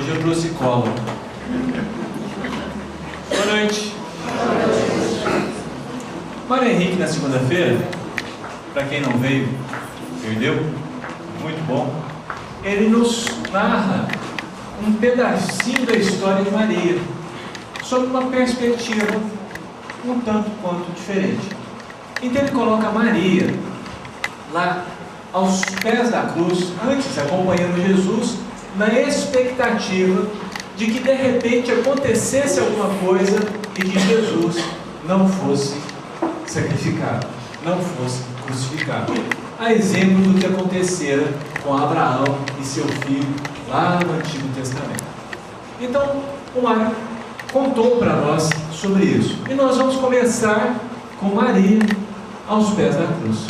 Hoje eu trouxe cola. Boa noite. Mário Henrique, na segunda-feira, para quem não veio, perdeu, muito bom, ele nos narra um pedacinho da história de Maria, sob uma perspectiva um tanto quanto diferente. Então ele coloca Maria lá aos pés da cruz, antes acompanhando Jesus, na expectativa de que de repente acontecesse alguma coisa e que Jesus não fosse sacrificado, não fosse crucificado. A exemplo do que acontecera com Abraão e seu filho lá no Antigo Testamento. Então, o Mário contou para nós sobre isso. E nós vamos começar com Maria aos pés da cruz.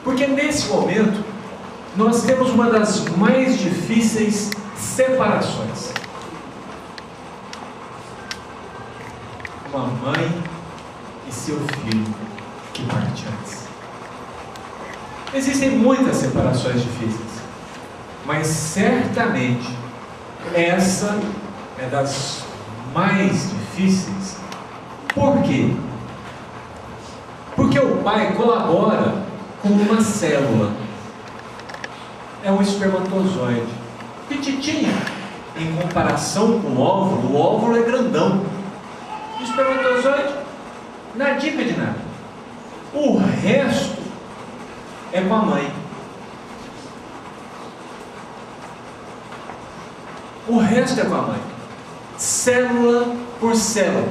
Porque nesse momento, nós temos uma das mais difíceis separações. Uma mãe e seu filho que parte antes. Existem muitas separações difíceis, mas certamente essa é das mais difíceis. Por quê? Porque o pai colabora com uma célula. É um espermatozoide petitinho em comparação com o óvulo é grandão. O espermatozoide, nadica de nada. O resto é com a mãe. O resto é com a mãe. Célula por célula,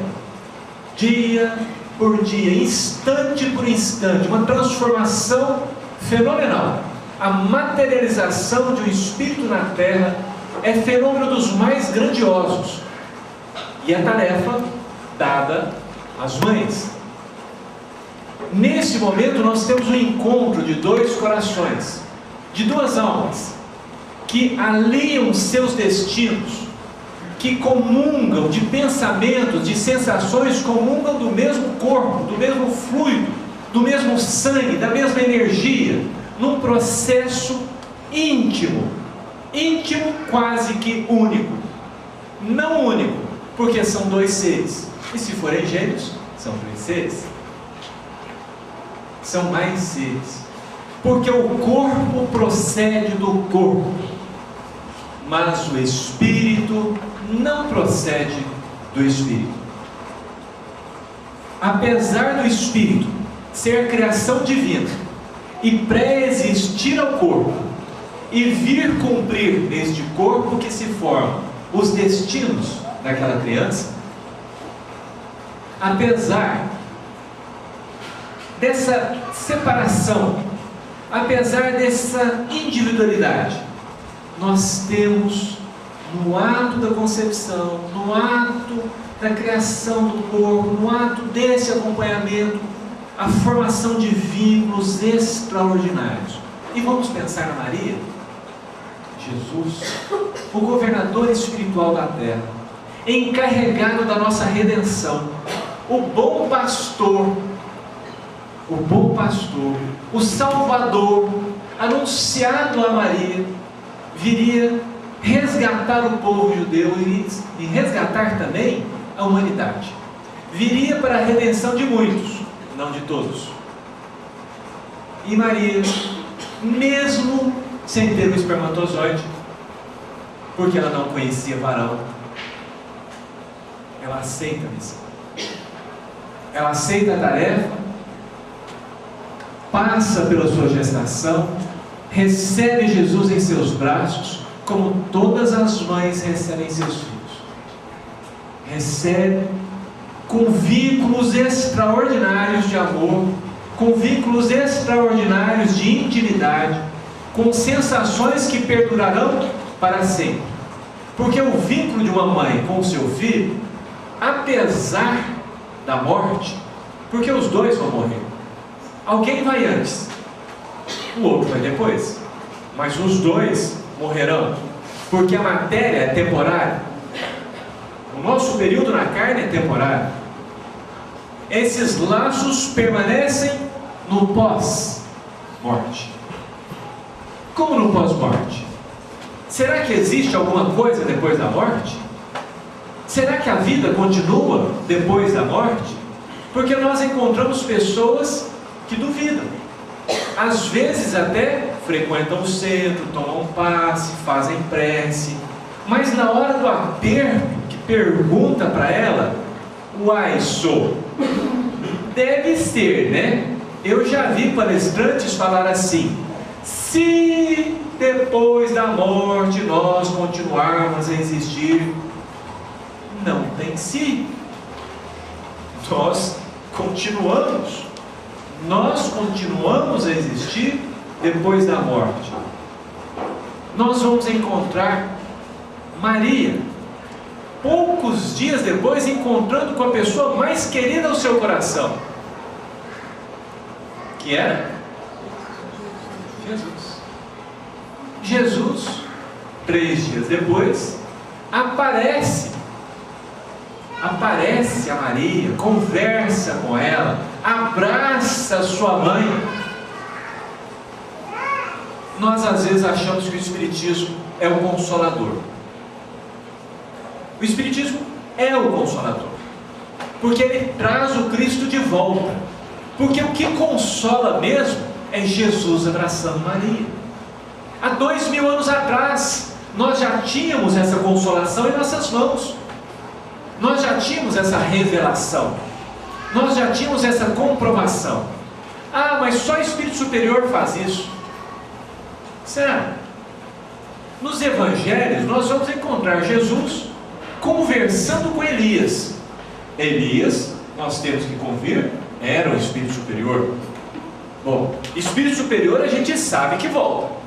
dia por dia, instante por instante, uma transformação fenomenal. A materialização de um espírito na terra é fenômeno dos mais grandiosos, e a tarefa dada às mães. Nesse momento nós temos um encontro de dois corações, de duas almas, que aliam seus destinos, que comungam de pensamentos, de sensações, comungam do mesmo corpo, do mesmo fluido, do mesmo sangue, da mesma energia, num processo íntimo, quase que único. Não único, porque são dois seres, e se forem gêmeos, são três seres. São mais seres, porque o corpo procede do corpo, mas o espírito não procede do espírito. Apesar do espírito ser criação divina e pré-existir ao corpo e vir cumprir neste corpo que se forma os destinos daquela criança, apesar dessa separação, apesar dessa individualidade, nós temos no ato da concepção, no ato da criação do corpo, no ato desse acompanhamento, a formação de vínculos extraordinários. E vamos pensar na Maria, Jesus, o governador espiritual da terra, encarregado da nossa redenção, o bom pastor, o Salvador, anunciado a Maria, viria resgatar o povo judeu e resgatar também a humanidade. Viria para a redenção de muitos, não de todos. E Maria, mesmo sem ter o espermatozoide, porque ela não conhecia varão, ela aceita a missão. Ela aceita a tarefa, passa pela sua gestação, recebe Jesus em seus braços, como todas as mães recebem seus filhos. Recebe com vínculos extraordinários de amor, com vínculos extraordinários de intimidade, com sensações que perdurarão para sempre. Porque o vínculo de uma mãe com o seu filho, apesar da morte, porque os dois vão morrer, alguém vai antes, o outro vai depois, mas os dois morrerão, porque a matéria é temporária, o nosso período na carne é temporário. Esses laços permanecem no pós-morte. Como no pós-morte? Será que existe alguma coisa depois da morte? Será que a vida continua depois da morte? Porque nós encontramos pessoas que duvidam. Às vezes até frequentam o centro, tomam passe, fazem prece, mas na hora do aperto, que pergunta para ela, uai, deve ser, né? Eu já vi palestrantes falar assim: se depois da morte nós continuarmos a existir, não tem se. Nós continuamos a existir depois da morte. Nós vamos encontrar Maria, poucos dias depois, encontrando com a pessoa mais querida ao seu coração, que era Jesus. 3 dias depois, aparece a Maria, conversa com ela, abraça sua mãe. Nós às vezes achamos que o Espiritismo é o consolador. O Espiritismo é o consolador, porque ele traz o Cristo de volta. Porque o que consola mesmo é Jesus abraçando Maria. Há 2000 anos atrás, nós já tínhamos essa consolação em nossas mãos. Nós já tínhamos essa revelação. Nós já tínhamos essa comprovação. Ah, mas só o Espírito Superior faz isso. Será? Nos Evangelhos nós vamos encontrar Jesus conversando com Elias. Elias, nós temos que convir, era o Espírito Superior. Bom, Espírito Superior a gente sabe que volta.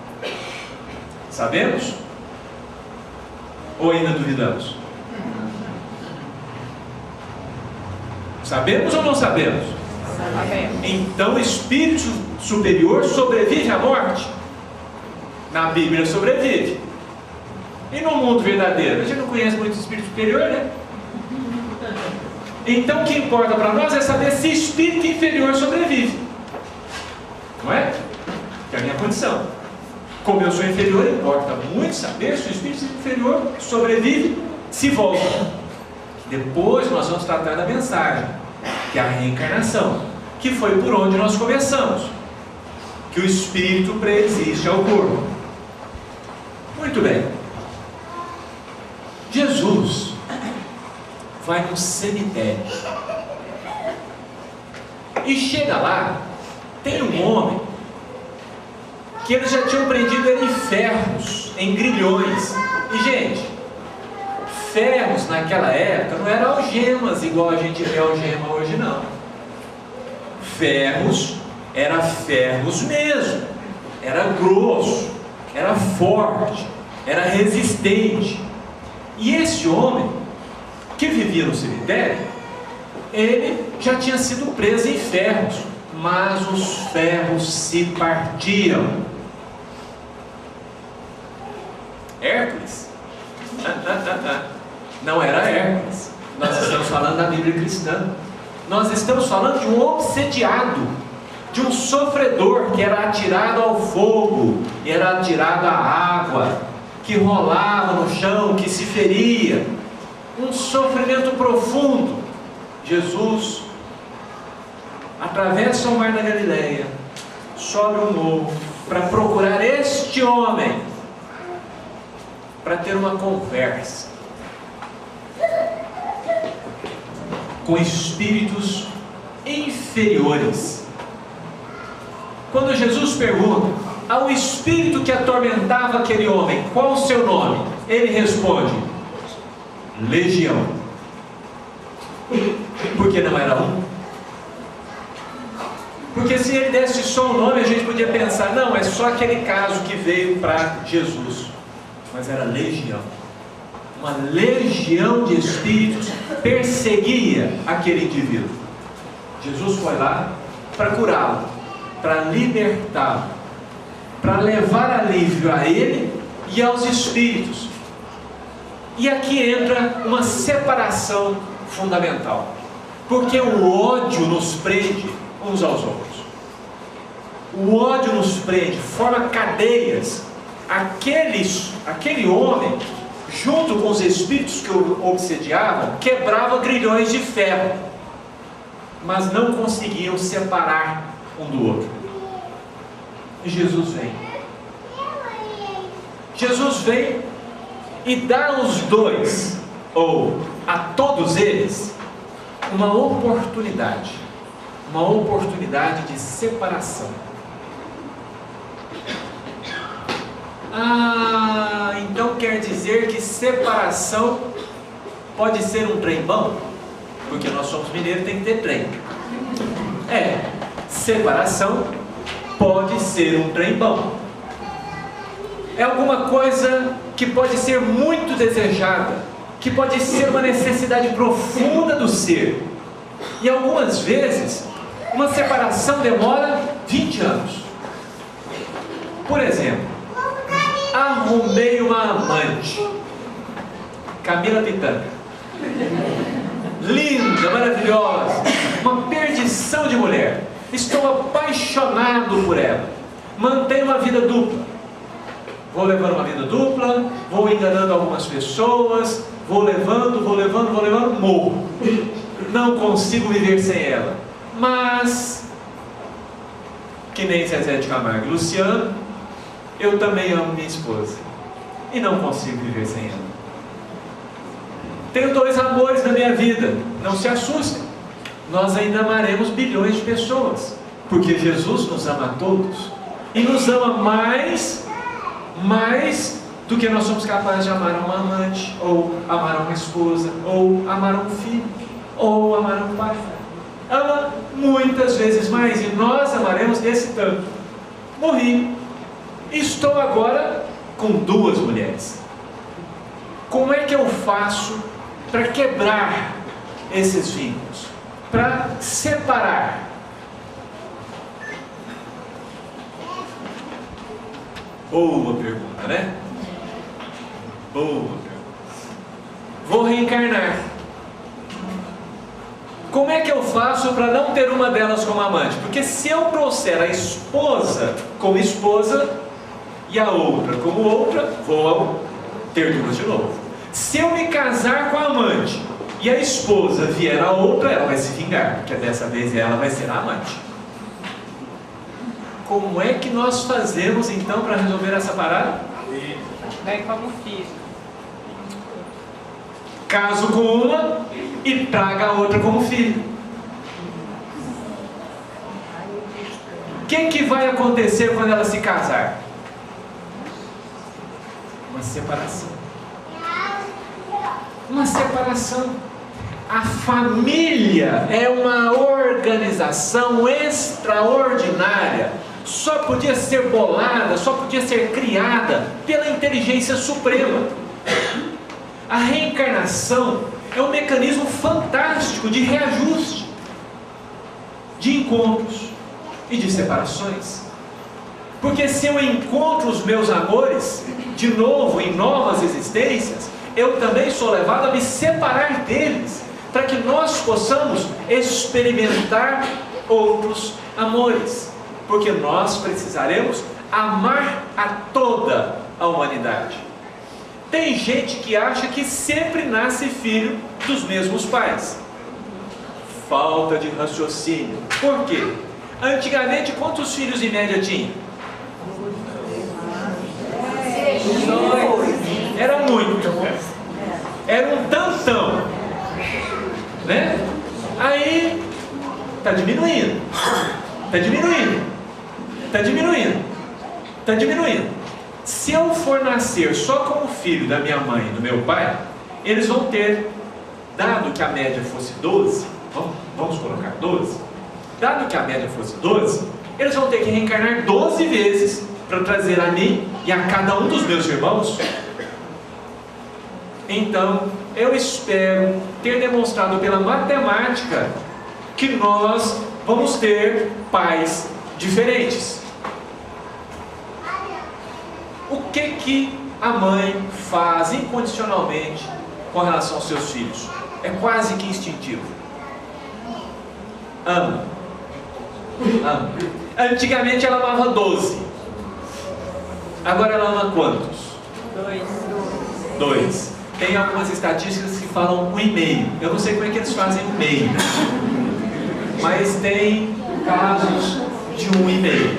Sabemos? Ou ainda duvidamos? Sabemos ou não sabemos? Sabemos. Então o Espírito Superior sobrevive à morte? Na Bíblia sobrevive. E no mundo verdadeiro? A gente não conhece muito o Espírito Superior, né? Então o que importa para nós é saber se Espírito inferior sobrevive. Não é? Que é a minha condição. Como eu sou inferior, importa muito saber se o Espírito inferior sobrevive, se volta. Depois nós vamos tratar da mensagem, que é a reencarnação, que foi por onde nós começamos, que o Espírito preexiste ao corpo. Muito bem. Jesus vai num cemitério e chega lá, tem um homem que eles já tinham prendido ele em ferros, em grilhões. E gente, ferros naquela época não eram algemas igual a gente vê algema hoje, não. Ferros era ferros mesmo, era grosso, era forte, era resistente. E esse homem que vivia no cemitério, ele já tinha sido preso em ferros, mas os ferros se partiam. Hércules? Não era Hércules. Nós estamos falando da Bíblia cristã. Nós estamos falando de um obsediado, de um sofredor que era atirado ao fogo, era atirado à água, que rolava no chão, que se feria. Um sofrimento profundo. Jesus atravessa o mar da Galileia, sobe um morro para procurar este homem, para ter uma conversa com espíritos inferiores. Quando Jesus pergunta ao espírito que atormentava aquele homem, qual o seu nome? Ele responde: Legião. Porque não era um? Porque se ele desse só o nome, a gente podia pensar, não, é só aquele caso que veio para Jesus. Mas era legião. Uma legião de espíritos perseguia aquele indivíduo. Jesus foi lá para curá-lo, para libertá-lo, para levar alívio a ele e aos espíritos. E aqui entra uma separação fundamental, porque o ódio nos prende uns aos outros. O ódio nos prende, forma cadeias aquele homem, junto com os espíritos que o obsediavam, quebrava grilhões de ferro, mas não conseguiam separar um do outro. E Jesus vem. Jesus vem e dá aos dois, ou a todos eles, uma oportunidade de separação. Então quer dizer que separação pode ser um trem bom? Porque nós somos mineiros, tem que ter trem. Separação pode ser um trem bom. É alguma coisa que pode ser muito desejada, que pode ser uma necessidade profunda do ser. E algumas vezes, uma separação demora 20 anos. Por exemplo, arrumei uma amante, Camila Pitanga, linda, maravilhosa, uma perdição de mulher. Estou apaixonado por ela. Mantenho uma vida dupla. Vou levando uma vida dupla, vou enganando algumas pessoas, vou levando, morro. Não consigo viver sem ela. Mas, que nem Zezé de Camargo e Luciano, eu também amo minha esposa e não consigo viver sem ela. Tenho 2 amores na minha vida. Não se assustem, nós ainda amaremos bilhões de pessoas, porque Jesus nos ama a todos e nos ama mais do que nós somos capazes de amar uma amante, ou amar uma esposa, ou amar um filho, ou amar um pai. Ama muitas vezes mais, e nós amaremos desse tanto. Morri. Estou agora com 2 mulheres. Como é que eu faço para quebrar esses vínculos? Para separar? Boa pergunta, né? Boa pergunta. Vou reencarnar. Como é que eu faço para não ter uma delas como amante? Porque se eu trouxer a esposa como esposa e a outra como outra, vou ter 2 de novo. Se eu me casar com a amante e a esposa vier a outra, ela vai se vingar, porque dessa vez ela vai ser a amante. Como é que nós fazemos então para resolver essa parada? Vem como filho. Caso com uma e traga a outra como filho. O que vai acontecer quando ela se casar? Uma separação. Uma separação. A família é uma organização extraordinária. Só podia ser bolada, só podia ser criada pela inteligência suprema. A reencarnação é um mecanismo fantástico de reajuste, de encontros e de separações. Porque se eu encontro os meus amores de novo em novas existências, eu também sou levado a me separar deles, para que nós possamos experimentar outros amores, porque nós precisaremos amar a toda a humanidade. Tem gente que acha que sempre nasce filho dos mesmos pais. Falta de raciocínio. Por quê? Antigamente, quantos filhos em média tinha? 2. Era muito. Era um tantão, né? Aí está diminuindo. Se eu for nascer só como filho da minha mãe e do meu pai, eles vão ter, dado que a média fosse 12, vamos colocar 12, dado que a média fosse 12, eles vão ter que reencarnar 12 vezes para trazer a mim e a cada um dos meus irmãos. Então, eu espero ter demonstrado pela matemática que nós vamos ter pais diferentes. O que a mãe faz incondicionalmente com relação aos seus filhos? É quase que instintivo. Ama. Antigamente ela amava 12. Agora ela ama quantos? 2. 2. Tem algumas estatísticas que falam 1,5. Eu não sei como é que eles fazem 1,5. Mas tem casos de 1,5.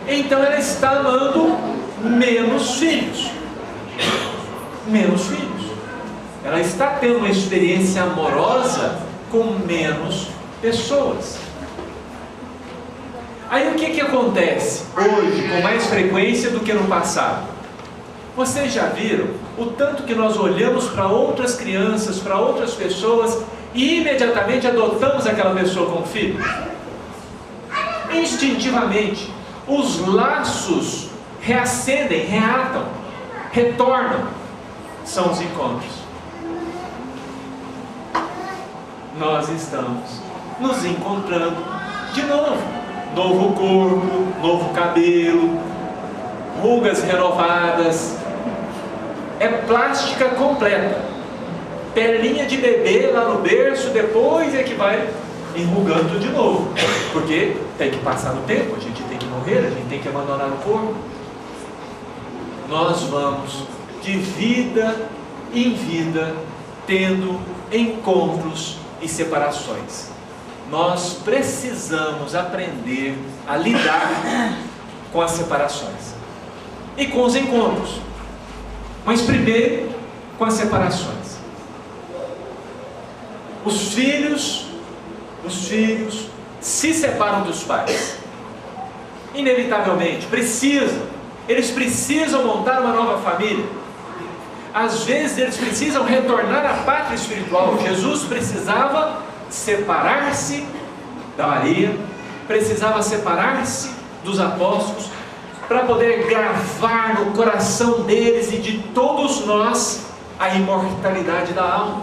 Então ela está amando menos filhos. Menos filhos. Ela está tendo uma experiência amorosa com menos pessoas. Aí o que acontece hoje com mais frequência do que no passado? Vocês já viram o tanto que nós olhamos para outras crianças, para outras pessoas e imediatamente adotamos aquela pessoa como filho? Instintivamente, os laços reacendem, reatam, retornam. São os encontros. Nós estamos nos encontrando de novo. Novo corpo, novo cabelo, rugas renovadas. É plástica completa. Pelinha de bebê lá no berço, depois é que vai enrugando de novo. Porque tem que passar no tempo, a gente tem que morrer, a gente tem que abandonar o corpo. Nós vamos de vida em vida tendo encontros e separações. Nós precisamos aprender a lidar com as separações e com os encontros. Mas primeiro, com as separações. Os filhos se separam dos pais. Inevitavelmente, eles precisam montar uma nova família. Às vezes eles precisam retornar à pátria espiritual. Jesus precisava separar-se da Maria, precisava separar-se dos apóstolos, para poder gravar no coração deles e de todos nós a imortalidade da alma,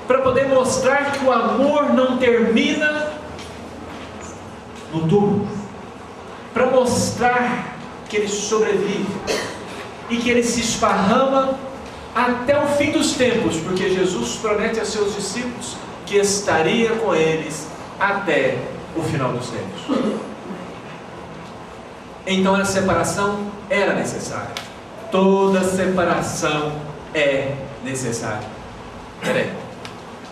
para poder mostrar que o amor não termina no túmulo, para mostrar que ele sobrevive e que ele se esparrama até o fim dos tempos, porque Jesus promete a seus discípulos que estaria com eles até o final dos tempos. Então a separação era necessária. Toda separação é necessária. Peraí.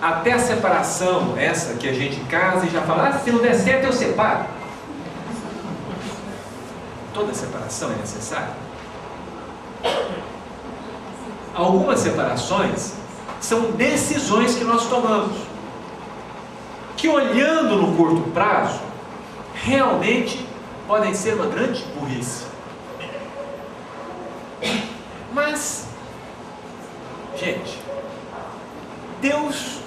Até a separação, essa que a gente casa e já fala, se não der certo eu separo. Toda separação é necessária. Algumas separações são decisões que nós tomamos, que olhando no curto prazo, realmente podem ser uma grande burrice. Mas, gente, Deus,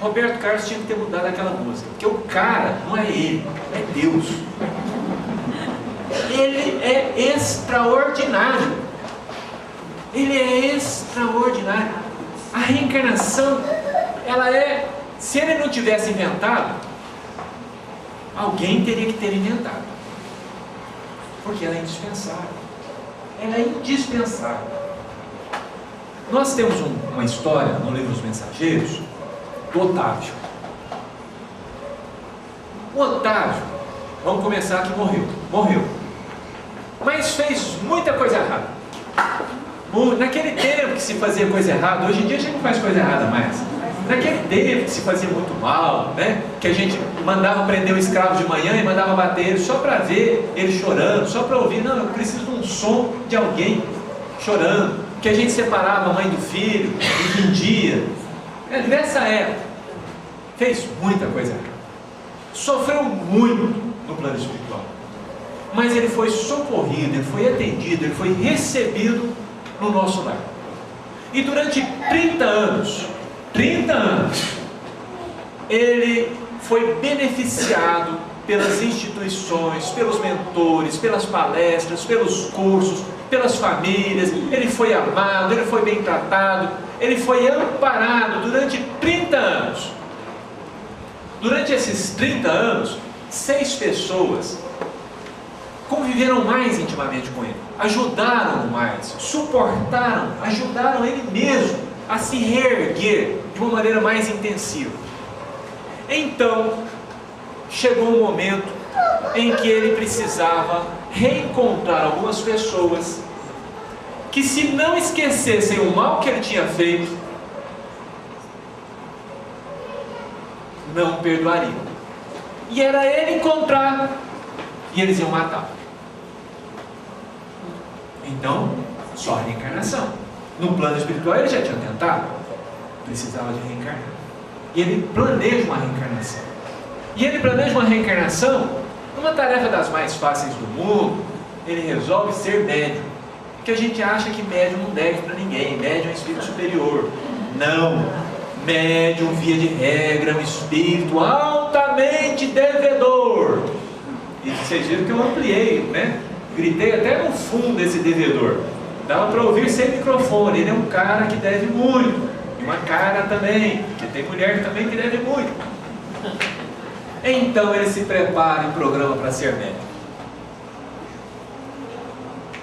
Roberto Carlos tinha que ter mudado aquela música, porque o cara não é ele, é Deus. Ele é extraordinário. Ele é extraordinário. A reencarnação, ela é, se ele não tivesse inventado, alguém teria que ter inventado, porque ela é indispensável. Ela é indispensável. Nós temos uma história no livro Os Mensageiros do Otávio. O Otávio, vamos começar que morreu, mas fez muita coisa errada. Naquele tempo que se fazia coisa errada, hoje em dia a gente não faz coisa errada mais. Naquele tempo que se fazia muito mal, né? Que a gente mandava prender o escravo de manhã e mandava bater ele só para ver ele chorando, só para ouvir, não, eu preciso de um som de alguém chorando, que a gente separava a mãe do filho e vendia. Nessa época, fez muita coisa errada, sofreu muito no plano espiritual, mas ele foi socorrido, ele foi atendido, ele foi recebido no nosso lar. E durante 30 anos, ele foi beneficiado pelas instituições, pelos mentores, pelas palestras, pelos cursos, pelas famílias. Ele foi amado, ele foi bem tratado, ele foi amparado durante 30 anos. Durante esses 30 anos, 6 pessoas conviveram mais intimamente com ele, ajudaram-no mais, suportaram, ajudaram ele mesmo a se reerguer de uma maneira mais intensiva. Então chegou um momento em que ele precisava reencontrar algumas pessoas que, se não esquecessem o mal que ele tinha feito, não perdoariam. E era ele encontrar, e eles iam matá-lo. Então, só a reencarnação. No plano espiritual ele já tinha tentado, precisava de reencarnar. E ele planeja uma reencarnação. E ele planeja uma reencarnação numa tarefa das mais fáceis do mundo. Ele resolve ser médium. Porque a gente acha que médium não deve para ninguém, médium é um espírito superior. Não, médium, via de regra, é um espírito altamente devedor. E vocês viram que eu ampliei, né? Gritei até no fundo desse devedor. Dava para ouvir sem microfone. Ele é um cara que deve muito. E uma cara também, que tem mulher também que deve muito. Então ele se prepara e programa para ser médium.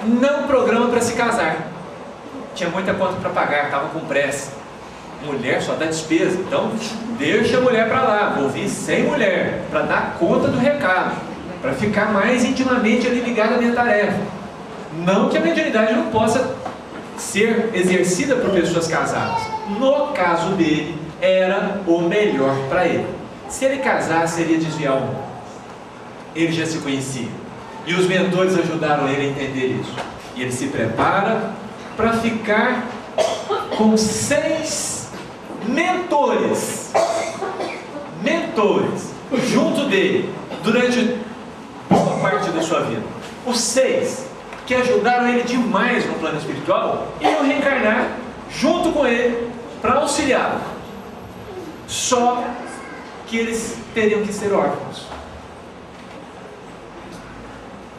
Não programa para se casar. Tinha muita conta para pagar, estava com pressa. Mulher só dá despesa, então deixa a mulher para lá. Vou vir sem mulher, para dar conta do recado, para ficar mais intimamente ali ligado à minha tarefa. Não que a mediunidade não possa ser exercida por pessoas casadas. No caso dele, era o melhor para ele. Se ele casasse, seria desviar o mundo. Ele já se conhecia. E os mentores ajudaram ele a entender isso. E ele se prepara para ficar com 6 mentores junto dele durante boa parte da sua vida. Os 6 que ajudaram ele demais no plano espiritual iam reencarnar junto com ele para auxiliá-lo. Só que eles teriam que ser órfãos.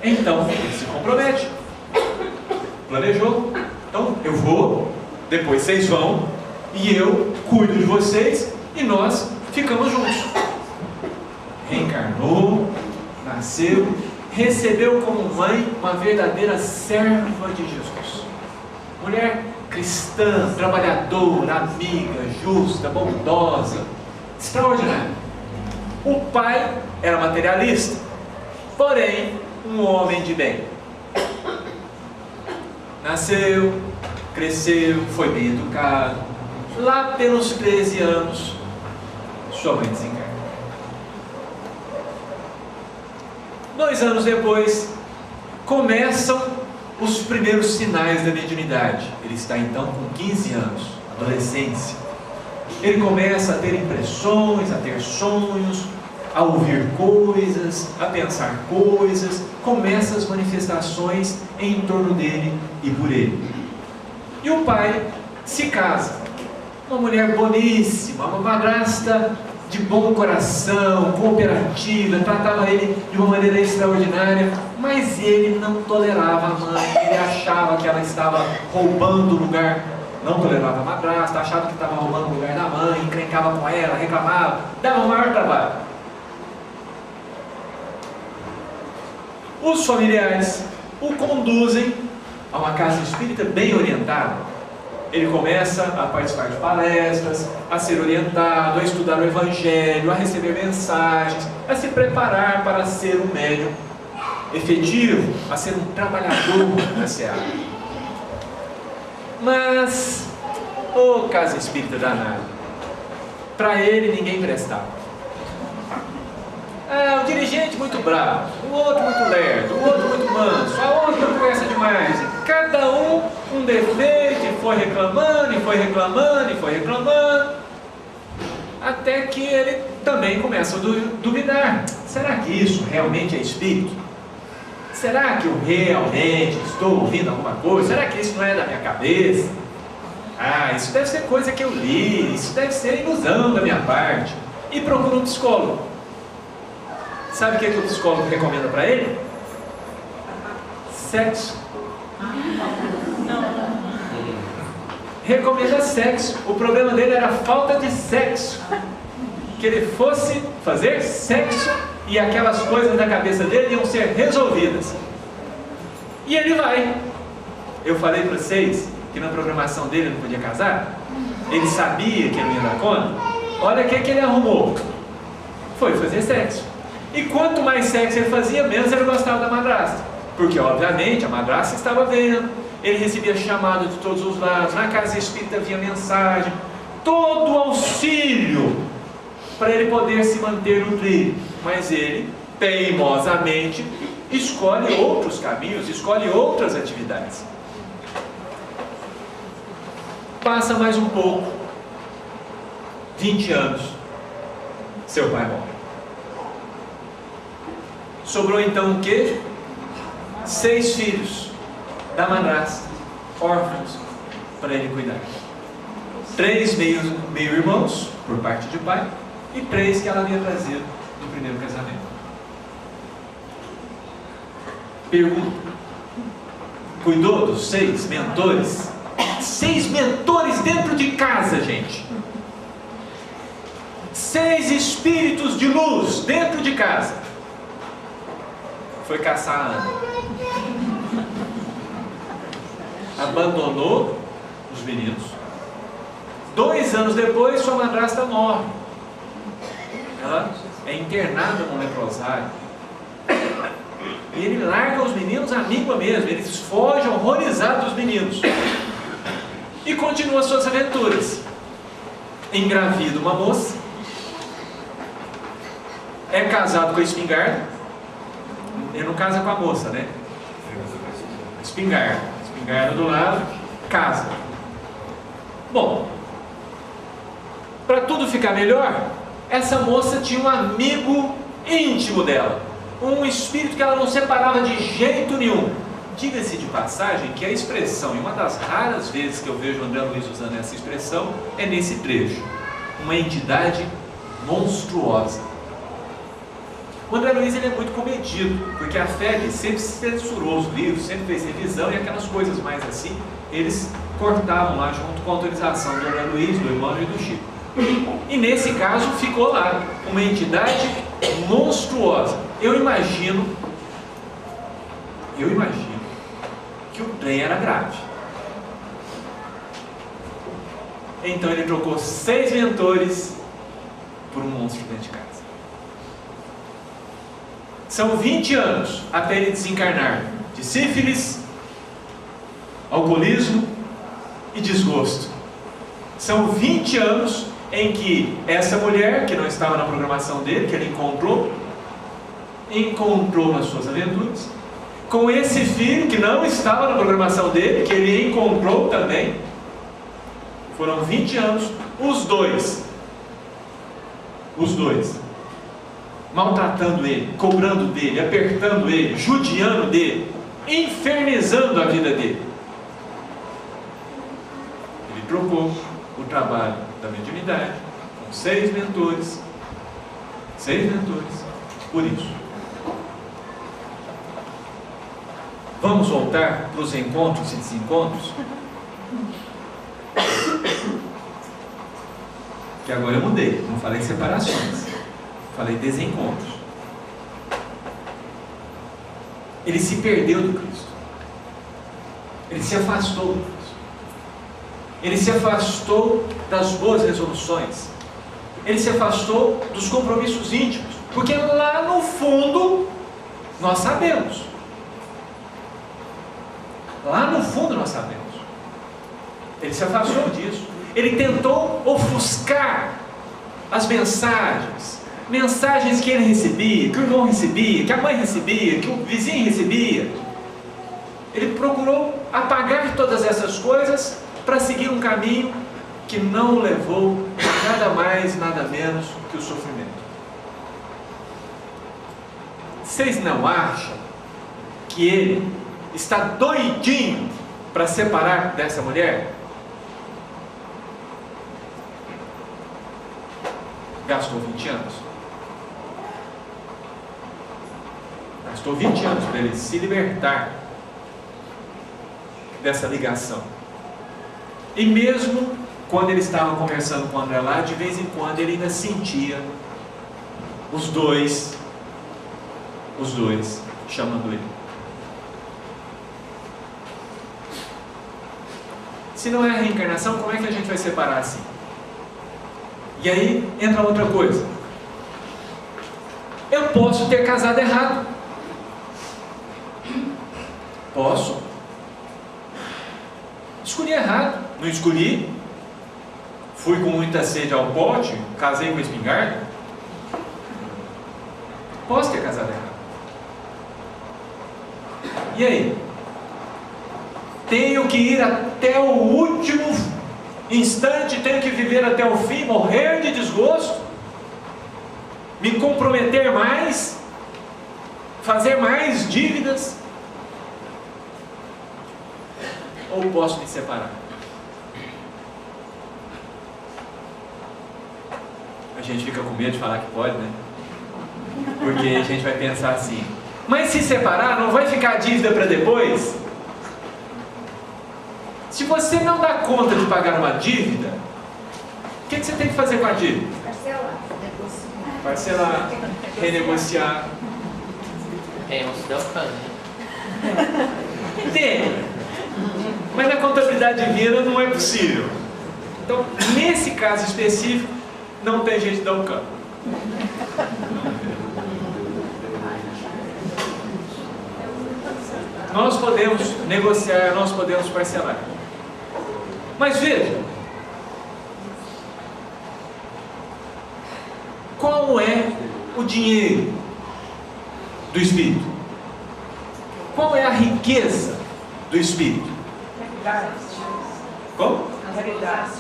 Então ele se compromete, planejou. Então eu vou, depois vocês vão, e eu cuido de vocês, e nós ficamos juntos. Reencarnou, nasceu, recebeu como mãe uma verdadeira serva de Jesus. Mulher cristã, trabalhadora, amiga, justa, bondosa, extraordinária. O pai era materialista, porém um homem de bem. Nasceu, cresceu, foi bem educado. Lá pelos 13 anos, sua mãe desencarna. 2 anos depois, começam os primeiros sinais da mediunidade. Ele está então com 15 anos, adolescência. Ele começa a ter impressões, a ter sonhos, a ouvir coisas, a pensar coisas. Começam as manifestações em torno dele e por ele. E o pai se casa. Uma mulher boníssima, uma madrasta de bom coração, cooperativa, tratava ele de uma maneira extraordinária, mas ele não tolerava a mãe. Ele achava que ela estava roubando o lugar. Não tolerava a madrasta, achava que estava roubando o lugar da mãe, encrencava com ela, reclamava, dava o maior trabalho. Os familiares o conduzem a uma casa espírita bem orientada. Ele começa a participar de palestras, a ser orientado, a estudar o Evangelho, a receber mensagens, a se preparar para ser um médium efetivo, a ser um trabalhador na seara. Mas, ô casa espírita danada, para ele ninguém prestava. O dirigente muito bravo, o outro muito lerdo, o outro muito manso, a outra conversa demais. Cada um defeito, e foi reclamando, e foi reclamando, e foi reclamando. Até que ele também começa a duvidar. Será que isso realmente é espírito? Será que eu realmente estou ouvindo alguma coisa? Será que isso não é da minha cabeça? Isso deve ser coisa que eu li, isso deve ser ilusão da minha parte. E procura um psicólogo. Sabe o que o psicólogo recomenda para ele? Sexo. Recomenda sexo. O problema dele era a falta de sexo. Que ele fosse fazer sexo e aquelas coisas da cabeça dele iam ser resolvidas. E ele vai. Eu falei para vocês que na programação dele não podia casar. Ele sabia que ele não ia dar conta. Olha o que ele arrumou. Foi fazer sexo. E quanto mais sexo ele fazia, menos ele gostava da madrasta. Porque, obviamente, a madrasta estava vendo, ele recebia chamado de todos os lados, na casa espírita havia mensagem, todo o auxílio para ele poder se manter no trilho. Mas ele, teimosamente, escolhe outros caminhos, escolhe outras atividades. Passa mais um pouco, 20 anos, seu pai morre. Sobrou então o quê? 6 filhos da madrasta, órfãos, para ele cuidar. 3 meio-irmãos, por parte de pai, e 3 que ela havia trazido do primeiro casamento. Pergunta: cuidou dos 6 mentores? 6 mentores dentro de casa, gente. 6 espíritos de luz dentro de casa. Foi caçar a Ana. Abandonou os meninos. 2 anos depois, sua madrasta morre. Ela é internada no leprosário. E ele larga os meninos à míngua mesmo. Eles fogem horrorizados dos meninos. E continua suas aventuras. Engravida uma moça. É casado com a espingarda. Ele não casa com a moça, né? Espingarda do lado, casa. Bom, para tudo ficar melhor, essa moça tinha um amigo íntimo dela, um espírito que ela não separava de jeito nenhum. Diga-se de passagem que a expressão, e uma das raras vezes que eu vejo o André Luiz usando essa expressão, é nesse trecho: uma entidade monstruosa. O André Luiz, ele é muito comedido, porque a FEB sempre censurou os livros, sempre fez revisão, e aquelas coisas mais assim, eles cortavam lá junto com a autorização do André Luiz, do Emmanuel e do Chico. E nesse caso ficou lá, uma entidade monstruosa. Eu imagino que o trem era grave. Então ele trocou 6 mentores por um monstro dentro de casa. São 20 anos até ele desencarnar de sífilis, alcoolismo e desgosto. São 20 anos em que essa mulher, que não estava na programação dele, que ele encontrou nas suas aventuras, com esse filho que não estava na programação dele, que ele encontrou também. Foram 20 anos, os dois, maltratando ele, cobrando dele, apertando ele, judiando dele, infernizando a vida dele. Ele trocou o trabalho da mediunidade com 6 mentores, por isso. Vamos voltar para os encontros e desencontros? Que agora eu mudei, não falei separações, falei desencontros. Ele se perdeu do Cristo. Ele se afastou do Cristo. Ele se afastou das boas resoluções. Ele se afastou dos compromissos íntimos. Porque lá no fundo, nós sabemos. Lá no fundo nós sabemos. Ele se afastou disso. Ele tentou ofuscar as mensagens que ele recebia, que o irmão recebia, que a mãe recebia, que o vizinho recebia. Ele procurou apagar todas essas coisas para seguir um caminho que não o levou a nada mais, nada menos que o sofrimento. Vocês não acham que ele está doidinho para separar dessa mulher? Gastou 20 anos. Gastou 20 anos para ele se libertar dessa ligação. E mesmo quando ele estava conversando com o André lá, de vez em quando ele ainda sentia os dois chamando ele. Se não é a reencarnação, como é que a gente vai separar assim? E aí entra outra coisa. Eu posso ter casado errado. Posso. Escolhi errado. Não escolhi. Fui com muita sede ao pote, casei com a espingarda. Posso ter casado errado. E aí? Tenho que ir até o último instante, tenho que viver até o fim, morrer de desgosto, me comprometer mais, fazer mais dívidas, ou posso me separar? A gente fica com medo de falar que pode, né? Porque a gente vai pensar assim, mas se separar não vai ficar dívida para depois? Se você não dá conta de pagar uma dívida, o que você tem que fazer com a dívida? Parcelar, renegociar. É, não se deu cano. Tem. Mas na contabilidade divina não é possível. Então, nesse caso específico, não tem jeito de dar um cano. Nós podemos negociar, nós podemos parcelar. Mas veja, qual é o dinheiro do Espírito? Qual é a riqueza do Espírito? Como? Caridade.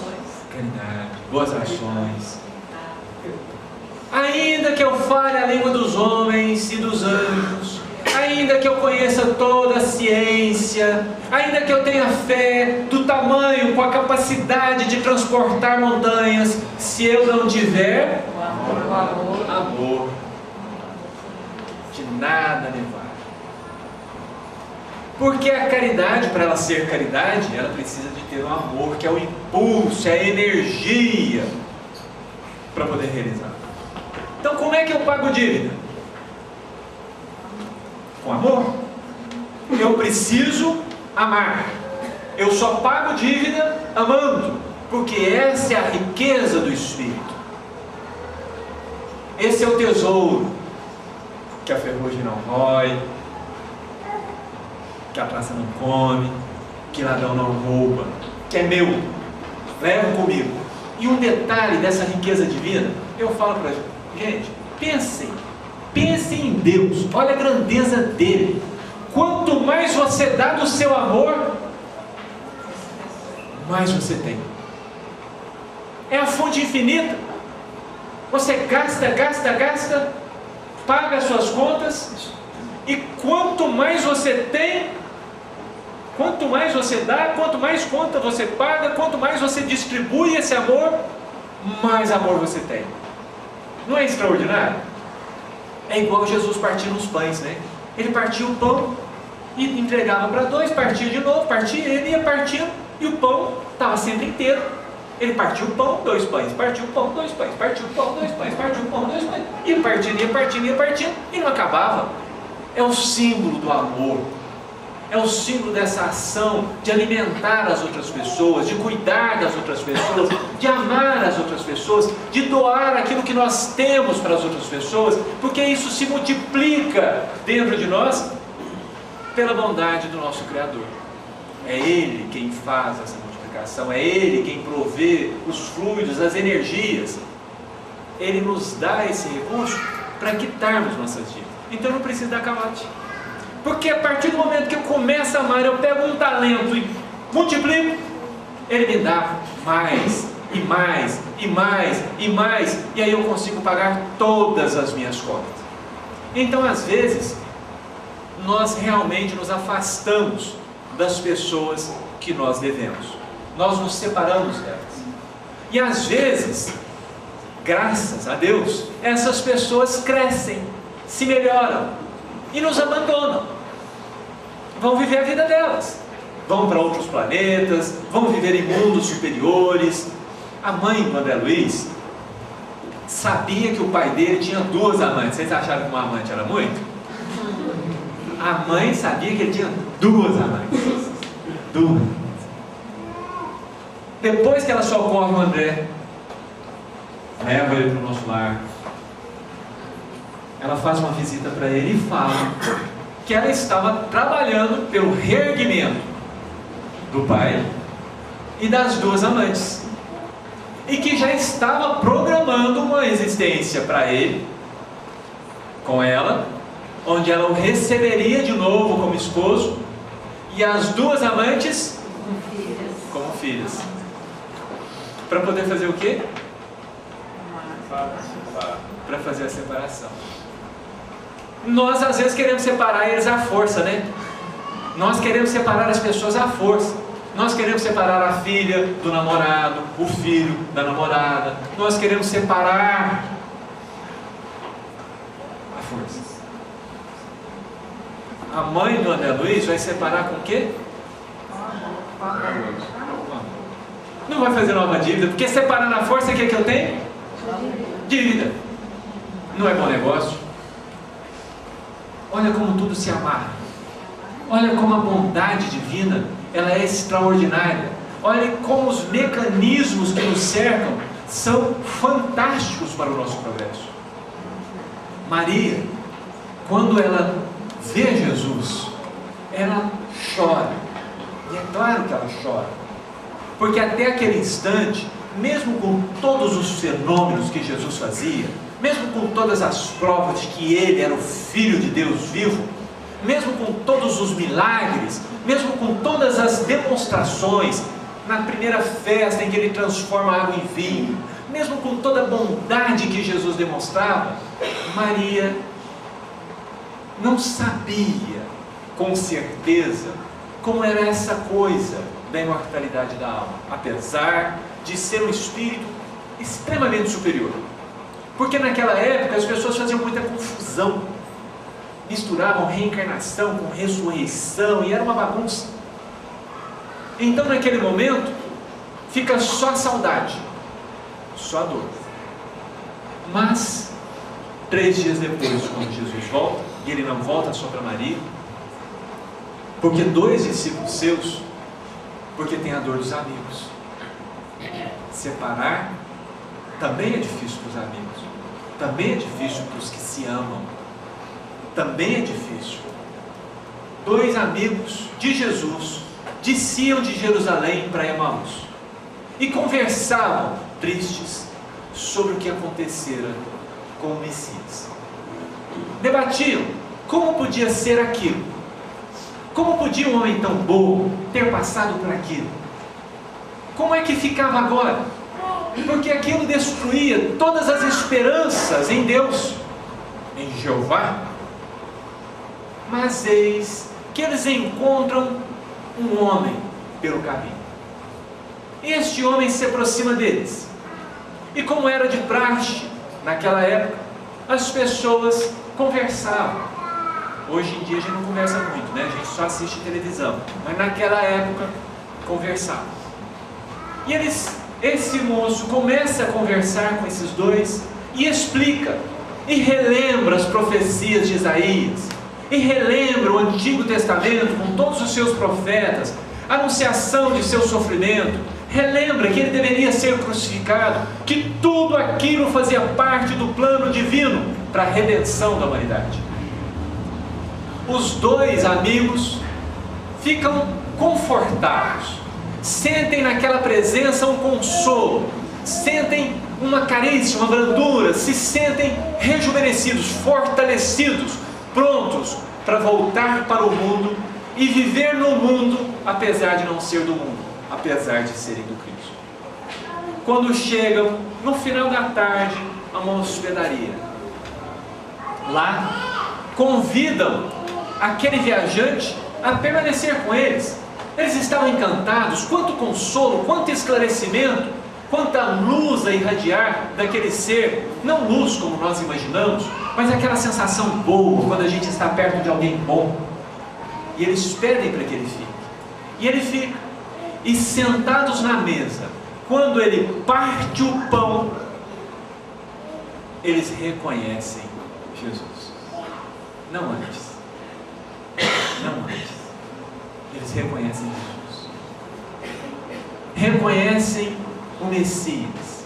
Caridade, boas ações. Ainda que eu fale a língua dos homens e dos anjos, ainda que eu conheça toda a ciência, ainda que eu tenha fé do tamanho, com a capacidade de transportar montanhas, se eu não tiver amor, de nada me vale. Porque a caridade, para ela ser caridade, ela precisa de ter um amor, que é o impulso, é a energia para poder realizar. Então, como é que eu pago dívida? Com amor. Eu preciso amar. Eu só pago dívida amando, porque essa é a riqueza do Espírito. Esse é o tesouro que a ferrugem não rói, que a praça não come, que ladrão não rouba, que é meu, levo comigo. E um detalhe dessa riqueza divina, eu falo para gente, pensem em Deus, olha a grandeza dele. Quanto mais você dá do seu amor, mais você tem. É a fonte infinita. Você gasta, paga as suas contas, e quanto mais você tem, quanto mais você dá, quanto mais conta você paga, quanto mais você distribui esse amor, mais amor você tem. Não é extraordinário? É igual Jesus partindo os pães, né? Ele partia o pão e entregava para dois, partia de novo, partia, ele ia partindo e o pão estava sempre inteiro. Ele partiu o pão, 2 pães, partiu o pão, 2 pães, partiu o pão, 2 pães, partiu o pão, 2 pães, e ia partindo, e não acabava. É o símbolo do amor, é o símbolo dessa ação de alimentar as outras pessoas, de cuidar das outras pessoas, de amar as outras pessoas, de doar aquilo que nós temos para as outras pessoas, porque isso se multiplica dentro de nós pela bondade do nosso Criador. É Ele quem faz essa multiplicação, é Ele quem provê os fluidos, as energias. Ele nos dá esse recurso para quitarmos nossas dívidas. Então não precisa dar calote. Porque a partir do momento que eu começo a amar, eu pego um talento e multiplico, ele me dá mais, e mais, e mais, e mais, e aí eu consigo pagar todas as minhas contas. Então às vezes, nós realmente nos afastamos das pessoas que nós devemos. Nós nos separamos delas. E às vezes, graças a Deus, essas pessoas crescem, se melhoram e nos abandonam. Vão viver a vida delas, vão para outros planetas, vão viver em mundos superiores. A mãe do André Luiz sabia que o pai dele tinha 2 amantes. Vocês acharam que uma amante era muito? A mãe sabia que ele tinha 2 amantes. 2. Depois que ela socorre o André, leva ele para o nosso lar, ela faz uma visita para ele e fala que ela estava trabalhando pelo reerguimento do pai e das duas amantes, e que já estava programando uma existência para ele, com ela, onde ela o receberia de novo como esposo, e as duas amantes como filhas. Para poder fazer o quê? Para fazer a separação. Nós às vezes queremos separar eles à força, né? Nós queremos separar as pessoas à força. Nós queremos separar a filha do namorado, o filho da namorada. Nós queremos separar à força. A mãe do André Luiz vai separar com o quê? Não vai fazer nova dívida, porque separar na força, o que é que eu tenho? Dívida. Não é bom negócio. Olha como tudo se amarra. Olha como a bondade divina, ela é extraordinária. Olha como os mecanismos que nos cercam são fantásticos para o nosso progresso. Maria, quando ela vê Jesus, ela chora. E é claro que ela chora, porque até aquele instante, mesmo com todos os fenômenos que Jesus fazia, mesmo com todas as provas de que ele era o Filho de Deus vivo, mesmo com todos os milagres, mesmo com todas as demonstrações, na primeira festa em que ele transforma água em vinho, mesmo com toda a bondade que Jesus demonstrava, Maria não sabia com certeza como era essa coisa da imortalidade da alma, apesar de ser um espírito extremamente superior. Porque naquela época as pessoas faziam muita confusão, misturavam reencarnação com ressurreição, e era uma bagunça. Então naquele momento fica só a saudade, só a dor. Mas 3 dias depois, quando Jesus volta, e ele não volta só para Maria, porque 2 discípulos seus, porque tem a dor dos amigos. Separar também é difícil para os amigos, também é difícil para os que se amam, também é difícil. 2 amigos de Jesus desciam de Jerusalém para Emaús e conversavam tristes sobre o que acontecera com o Messias. Debatiam como podia ser aquilo, como podia um homem tão bom ter passado por aquilo, como é que ficava agora, porque aquilo destruía todas as esperanças em Deus, em Jeová. Mas eis que eles encontram um homem pelo caminho. Este homem se aproxima deles, e como era de praxe naquela época, as pessoas conversavam. Hoje em dia a gente não conversa muito, né? A gente só assiste televisão, mas naquela época conversava. E esse moço começa a conversar com esses 2 e explica, e relembra as profecias de Isaías, e relembra o Antigo Testamento com todos os seus profetas, a anunciação de seu sofrimento, relembra que ele deveria ser crucificado, que tudo aquilo fazia parte do plano divino para a redenção da humanidade. Os 2 amigos ficam confortados, sentem naquela presença um consolo, sentem uma carícia, uma brandura, se sentem rejuvenescidos, fortalecidos, prontos para voltar para o mundo e viver no mundo, apesar de não ser do mundo, apesar de serem do Cristo. Quando chegam no final da tarde a uma hospedaria, lá convidam aquele viajante a permanecer com eles. Eles estavam encantados. Quanto consolo, quanto esclarecimento, quanta luz a irradiar daquele ser, não luz como nós imaginamos, mas aquela sensação boa quando a gente está perto de alguém bom. E eles pedem para que ele fique, e ele fica. E sentados na mesa, quando ele parte o pão, eles reconhecem Jesus. Não antes. Eles reconhecem Jesus, reconhecem o Messias,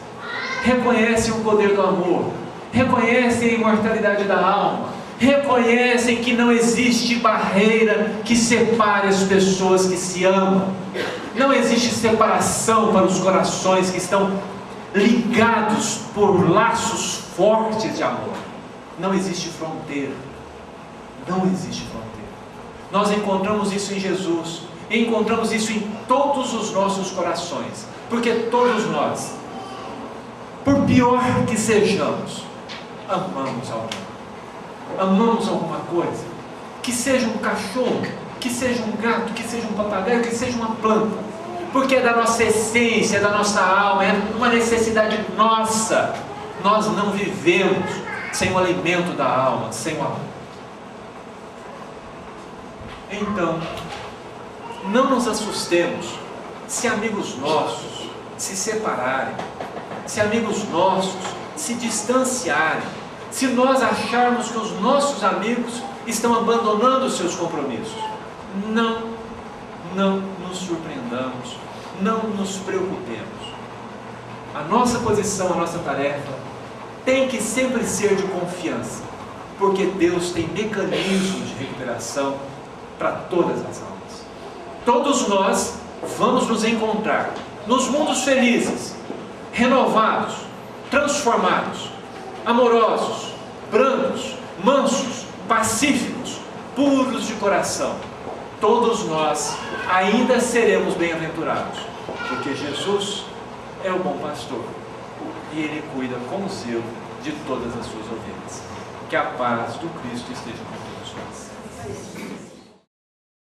reconhecem o poder do amor, reconhecem a imortalidade da alma, reconhecem que não existe barreira que separe as pessoas que se amam. Não existe separação para os corações que estão ligados por laços fortes de amor. Não existe fronteira. Não existe fronteira. Nós encontramos isso em Jesus. E encontramos isso em todos os nossos corações. Porque todos nós, por pior que sejamos, amamos alguém. Amamos alguma coisa. Que seja um cachorro, que seja um gato, que seja um papagaio, que seja uma planta. Porque é da nossa essência, é da nossa alma, é uma necessidade nossa. Nós não vivemos sem o alimento da alma, sem o amor. Então, não nos assustemos se amigos nossos se separarem, se amigos nossos se distanciarem, se nós acharmos que os nossos amigos estão abandonando os seus compromissos. Não nos surpreendamos, não nos preocupemos. A nossa posição, a nossa tarefa tem que sempre ser de confiança, porque Deus tem mecanismos de recuperação para todas as almas. Todos nós vamos nos encontrar nos mundos felizes, renovados, transformados, amorosos, brandos, mansos, pacíficos, puros de coração. Todos nós ainda seremos bem-aventurados, porque Jesus é o bom pastor e Ele cuida com zelo de todas as suas ovelhas. Que a paz do Cristo esteja com todos nós.